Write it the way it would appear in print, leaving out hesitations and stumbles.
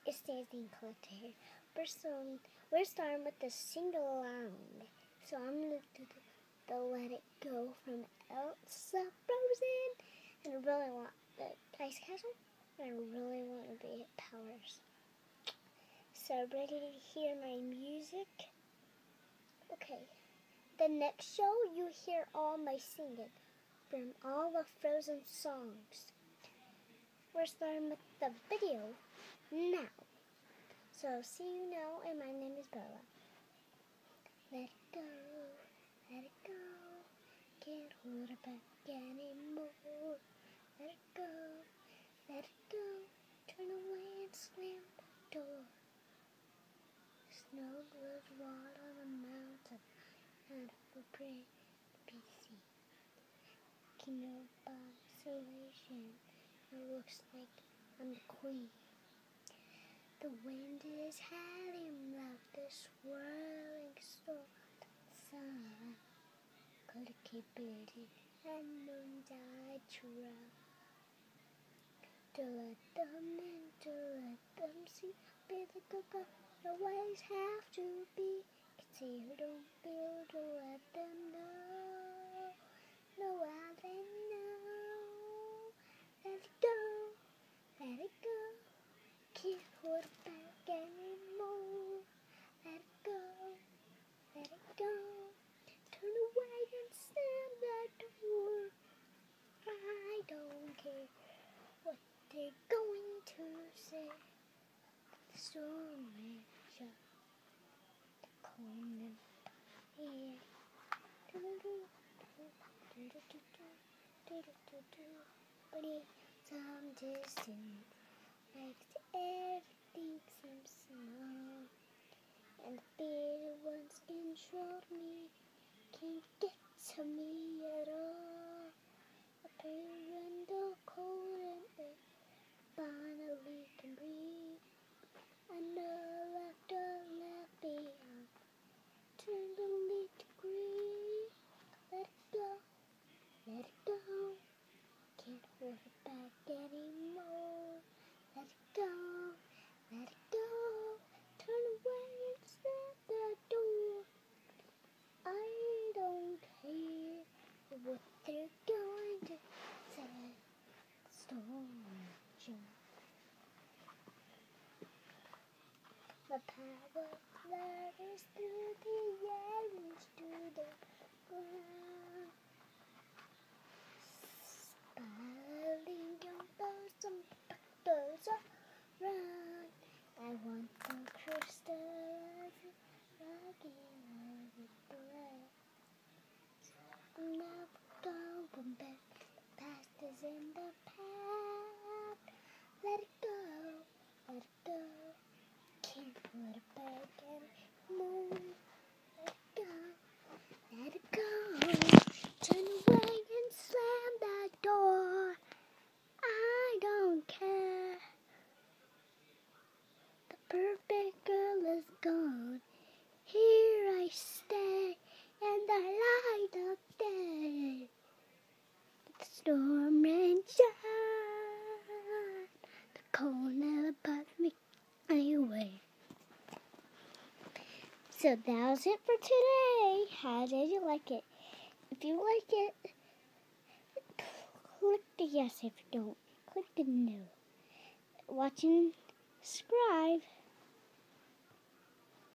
It's Daisy Collector here. We're starting with the sing-along. So I'm going to do the Let It Go from Elsa Frozen. And I really want the Ice Castle. And I really want to be at Powers. So ready to hear my music? Okay. The next show you hear all my singing from all the Frozen songs. We're starting with the video now. So see you now, and my name is Bella. Let it go, can't hold it back anymore. Let it go, turn away and slam the door. Snow glows wall on a mountain, and a pretty PC. Kingdom of isolation, it looks like I'm the queen. The wind is howling like the swirling storm. Sun could keep it and moons I try to let them in, to let them see. Be the cocoa, always have to be. Can see who don't feel to let them know. Know how they know. Let it go, let it go. Can't hold it back anymore. Let it go, let it go. Turn away and slam that door. I don't care what they're going to say. The storm is up, the cold in the air. But it's some distance. Makes everything seem small, and the big ones control me, can't get to me at all. A parental cold and it finally can breathe. I know after left behind, turn the leaf to green. Let it go, let it go, can't hold it back anymore. Let it go, let it go, turn away and slam the door. I don't care what they're going to say. Storm jump. The power flutters through the air, reach to the ground. Spiraling your bosom, birds run. I want the crystal again with blood. I'm not going back. The past is in the past. Let it go, let it go. Can't put it back anymore. Let it go, let it go. Turn away and slam that door. I don't care. The perfect girl is gone. Here I stay, and I light up day. The storm and shine. The cold never bugs me away. So that was it for today. How did you like it? If you like it, click the yes. If you don't, click the no. Watch and subscribe.